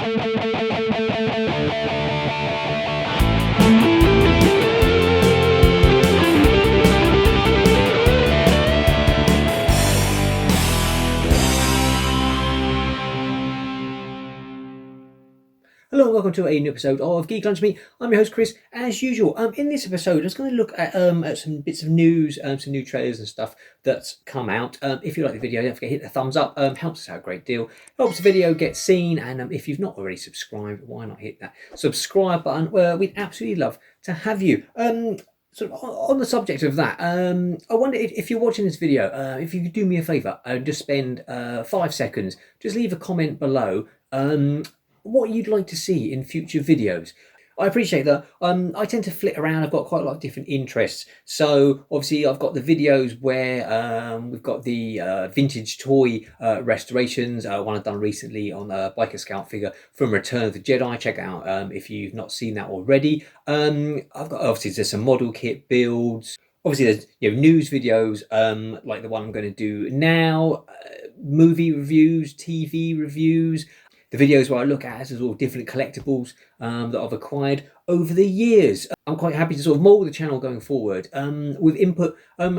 Hello and welcome to a new episode of Geek Lunch Me. I'm your host Chris. As usual, in this episode, I'm just going to look at some bits of news, some new trailers and stuff that's come out. If you like the video, don't forget to hit the thumbs up. Helps us out a great deal. Helps the video get seen. And if you've not already subscribed, why not hit that subscribe button? We'd absolutely love to have you. Sort of on the subject of that, I wonder if you're watching this video, if you could do me a favour, just spend 5 seconds, just leave a comment below. What you'd like to see in future videos. I appreciate that. I tend to flit around. I've got quite a lot of different interests. So obviously I've got the videos where we've got the vintage toy restorations. One I've done recently on a Biker Scout figure from Return of the Jedi. Check it out if you've not seen that already. I've got obviously there's some model kit builds. Obviously there's news videos like the one I'm going to do now, movie reviews, TV reviews. The videos where I look at sort of different collectibles that I've acquired over the years. I'm quite happy to sort of mould the channel going forward with input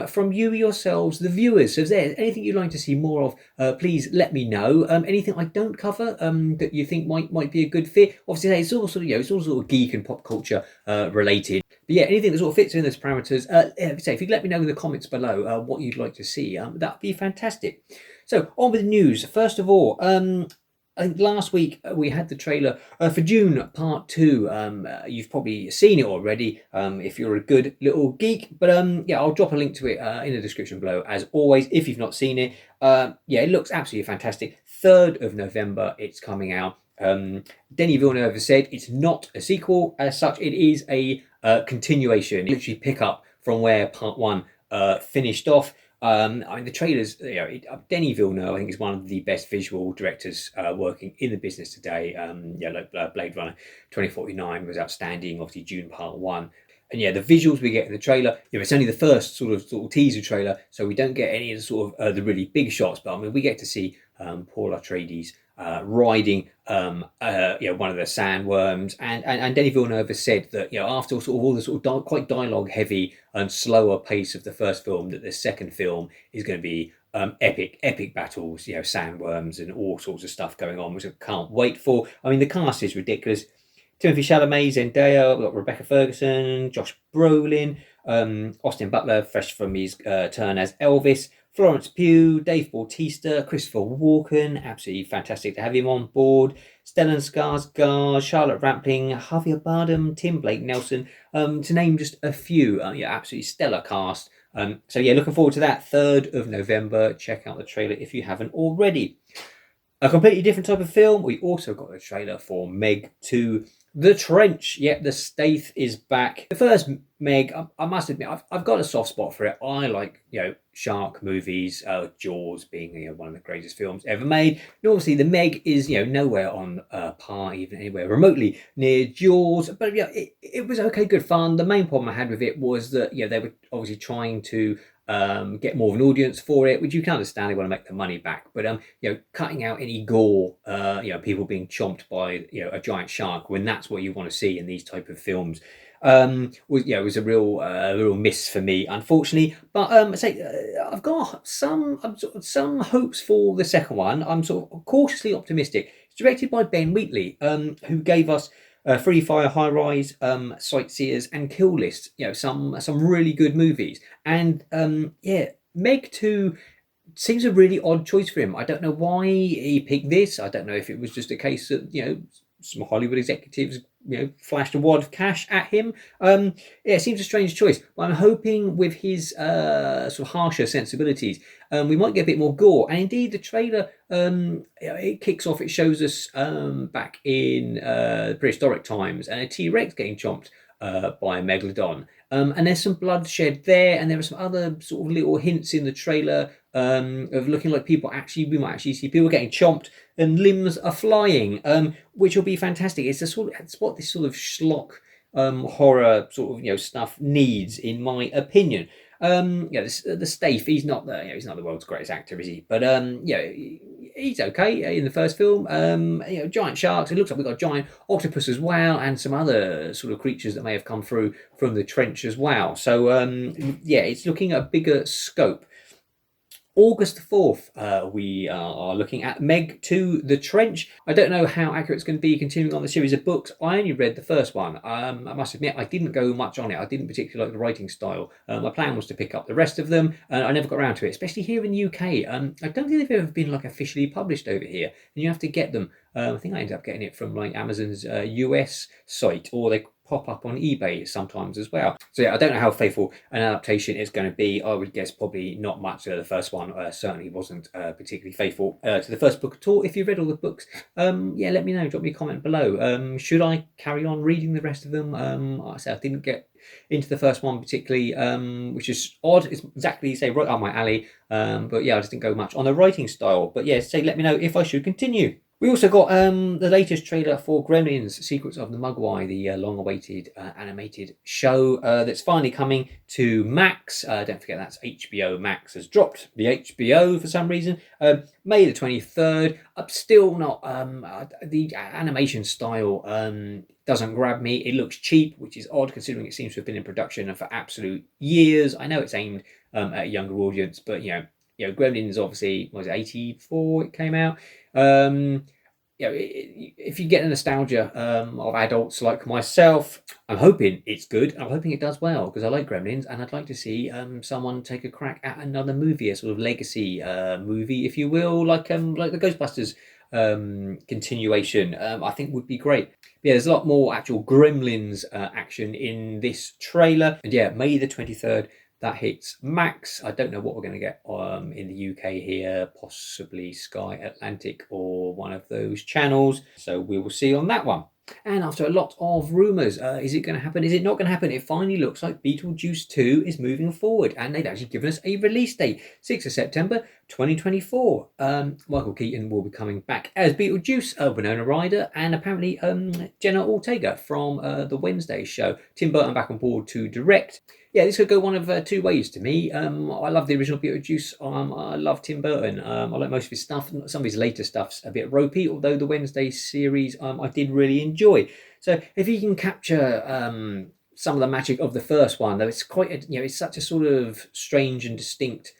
from you yourselves, the viewers. So if there's anything you'd like to see more of, please let me know. Anything I don't cover that you think might be a good fit. Obviously, it's all sort of it's all sort of geek and pop culture related. But yeah, anything that sort of fits in those parameters. If you could let me know in the comments below what you'd like to see, that'd be fantastic. So on with the news. First of all. I think last week we had the trailer for Dune Part 2. You've probably seen it already if you're a good little geek. But yeah, I'll drop a link to it in the description below, as always, if you've not seen it. Yeah, it looks absolutely fantastic. 3rd of November, it's coming out. Denis Villeneuve has said it's not a sequel as such. It is a continuation. Literally pick up from where Part 1 finished off. I mean, the trailers, Denis Villeneuve, I think, is one of the best visual directors working in the business today. Like Blade Runner 2049 was outstanding, obviously Dune Part 1. And yeah, the visuals we get in the trailer, it's only the first sort of teaser trailer, so we don't get any of the sort of the really big shots, but I mean, we get to see Paul Atreides riding one of the sandworms, and Denis Villeneuve has said that after sort of all the sort of quite dialogue heavy and slower pace of the first film, that the second film is going to be epic battles, sandworms and all sorts of stuff going on, which I can't wait for. I mean, the cast is ridiculous. Timothy Chalamet, Zendaya, we've got Rebecca Ferguson, Josh Brolin, Austin Butler, fresh from his turn as Elvis, Florence Pugh, Dave Bautista, Christopher Walken, absolutely fantastic to have him on board. Stellan Skarsgård, Charlotte Rampling, Javier Bardem, Tim Blake Nelson, to name just a few. Absolutely stellar cast. So yeah, looking forward to that. 3rd of November. Check out the trailer if you haven't already. A completely different type of film. We also got the trailer for Meg 2. The Trench. Yep, the Stath is back. The first Meg, I must admit, I've got a soft spot for it. I like, shark movies, Jaws being one of the greatest films ever made. And obviously, the Meg is, nowhere on par, even anywhere remotely near Jaws. But yeah, it was okay, good fun. The main problem I had with it was that, they were obviously trying to get more of an audience for it, which you can understand. They want to make the money back, but cutting out any gore, people being chomped by a giant shark, when that's what you want to see in these type of films, was a real miss for me, unfortunately. But I've got some hopes for the second one. I'm sort of cautiously optimistic. It's directed by Ben Wheatley, who gave us Free Fire, High Rise, Sightseers, and Kill List. Some really good movies. And Meg 2 seems a really odd choice for him. I don't know why he picked this. I don't know if it was just a case that some Hollywood executives flashed a wad of cash at him. It seems a strange choice. But I'm hoping with his sort of harsher sensibilities, we might get a bit more gore. And indeed, the trailer it kicks off. It shows us back in prehistoric times and a T-Rex getting chomped by a megalodon. And there's some bloodshed there, and there are some other sort of little hints in the trailer of looking like we might actually see people getting chomped and limbs are flying, which will be fantastic. It's what this sort of schlock horror sort of stuff needs, in my opinion. The Stath, he's not the world's greatest actor, is he? But he's okay in the first film. Giant sharks. It looks like we've got a giant octopus as well, and some other sort of creatures that may have come through from the trench as well. So yeah, it's looking at a bigger scope. August 4th, we are looking at Meg 2 The Trench. I don't know how accurate it's going to be continuing on the series of books. I only read the first one. I must admit, I didn't go much on it. I didn't particularly like the writing style. My plan was to pick up the rest of them, and I never got around to it, especially here in the UK. I don't think they've ever been like officially published over here, and you have to get them. I think I ended up getting it from like Amazon's US site, or they pop up on eBay sometimes as well. So yeah, I don't know how faithful an adaptation is going to be. I would guess probably not much. The first one certainly wasn't particularly faithful to the first book at all. If you've read all the books, yeah, let me know. Drop me a comment below. Should I carry on reading the rest of them? Like I said, I didn't get into the first one particularly, which is odd. It's exactly, say, right up my alley. But yeah, I just didn't go much on the writing style. But yeah, say, let me know if I should continue. We also got the latest trailer for Gremlins, Secrets of the Mogwai, the long-awaited animated show that's finally coming to Max. Don't forget that's HBO Max has dropped the HBO for some reason. May the 23rd. I'm still not, the animation style doesn't grab me. It looks cheap, which is odd considering it seems to have been in production for absolute years. I know it's aimed at a younger audience, but Gremlins obviously, was it 84 it came out? If you get the nostalgia of adults like myself, I'm hoping it's good. I'm hoping it does well because I like Gremlins, and I'd like to see someone take a crack at another movie, a sort of legacy movie, if you will, like the Ghostbusters continuation. I think would be great. Yeah, there's a lot more actual Gremlins action in this trailer, and yeah, May the 23rd. That hits Max. I don't know what we're going to get in the UK here, possibly Sky Atlantic or one of those channels. So we will see on that one. And after a lot of rumours, is it going to happen? Is it not going to happen? It finally looks like Beetlejuice 2 is moving forward, and they've actually given us a release date, 6th of September 2024. Michael Keaton will be coming back as Beetlejuice, Winona Ryder, and apparently Jenna Ortega from the Wednesday show. Tim Burton back on board to direct. Yeah, this could go one of two ways to me. I love the original Beetlejuice. I love Tim Burton. I like most of his stuff. Some of his later stuff's a bit ropey, although the Wednesday series I did really enjoy. So if you can capture some of the magic of the first one, though it's quite, it's such a sort of strange and distinct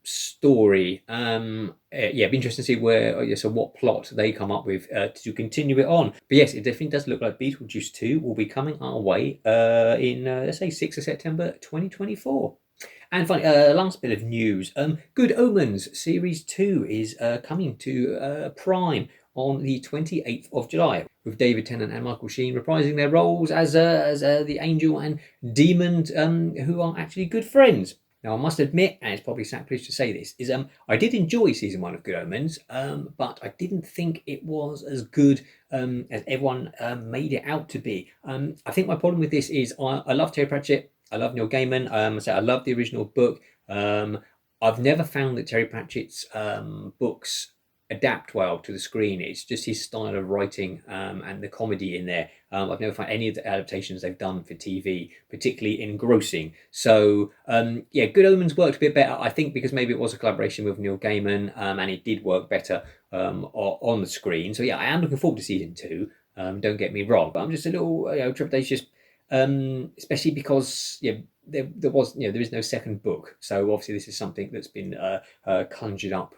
story. It'd be interesting to see what plot they come up with to continue it on. But yes, it definitely does look like Beetlejuice 2 will be coming our way in let's say 6th of September 2024. And finally, last bit of news. Good Omens Series 2 is coming to Prime on the 28th of July, with David Tennant and Michael Sheen reprising their roles as the angel and demon who are actually good friends. Now, I must admit, and it's probably sacrilege to say this, is I did enjoy season 1 of Good Omens, but I didn't think it was as good as everyone made it out to be. I think my problem with this is I love Terry Pratchett, I love Neil Gaiman, I love the original book. I've never found that Terry Pratchett's books adapt well to the screen. It's just his style of writing and the comedy in there. I've never found any of the adaptations they've done for TV particularly engrossing. So Good Omens worked a bit better, I think, because maybe it was a collaboration with Neil Gaiman, and it did work better on the screen. So yeah, I am looking forward to season 2. Don't get me wrong, but I'm just a little trepidatious, especially because there is no second book, so obviously this is something that's been conjured up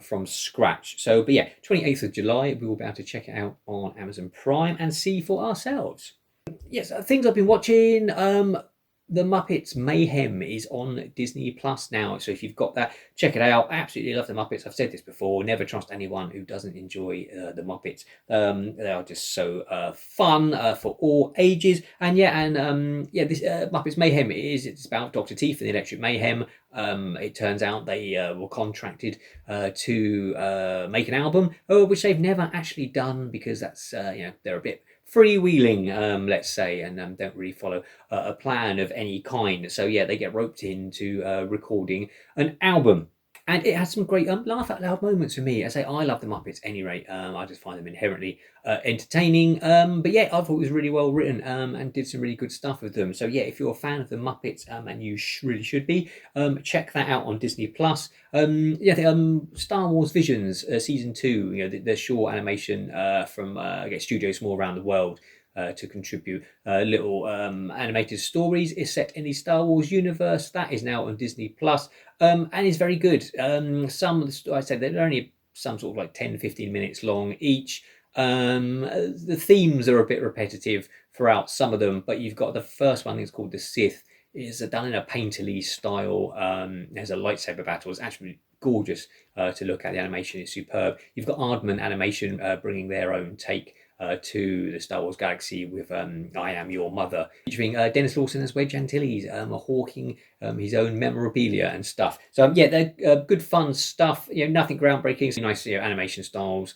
from scratch. So, but yeah, 28th of July, we will be able to check it out on Amazon Prime and see for ourselves. Yes, things I've been watching. The Muppets Mayhem is on Disney Plus now, so if you've got that, check it out. I absolutely love the Muppets. I've said this before. Never trust anyone who doesn't enjoy the Muppets. They are just so fun for all ages. And this Muppets Mayhem it's about Dr. Teeth and the Electric Mayhem. It turns out they were contracted to make an album, which they've never actually done because that's they're a bit freewheeling, let's say, and don't really follow a plan of any kind. So yeah, they get roped into recording an album. And it has some great laugh out loud moments for me. I say I love the Muppets at any rate. I just find them inherently entertaining. But yeah, I thought it was really well written and did some really good stuff with them. So yeah, if you're a fan of the Muppets, and you really should be, check that out on Disney Plus. Yeah, Star Wars Visions season 2. You know, the short animation from I guess studios from all around the world. To contribute little animated stories is set in the Star Wars universe. That is now on Disney Plus, and is very good. Some of the, I said they're only some sort of like 10-15 minutes long each. The themes are a bit repetitive throughout some of them, but you've got the first one is called The Sith. It's done in a painterly style. There's a lightsaber battle. It's actually gorgeous to look at. The animation is superb. You've got Aardman Animation bringing their own take to the Star Wars galaxy with I Am Your Mother, featuring Dennis Lawson as Wedge Antilles, hawking his own memorabilia and stuff. So yeah, they're good fun stuff. You know, nothing groundbreaking. Some nice animation styles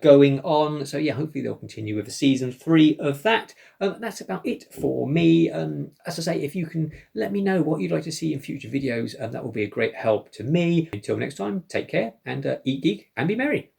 going on. So yeah, hopefully they'll continue with the season 3 of that. That's about it for me. As I say, if you can let me know what you'd like to see in future videos, that will be a great help to me. Until next time, take care and eat geek and be merry.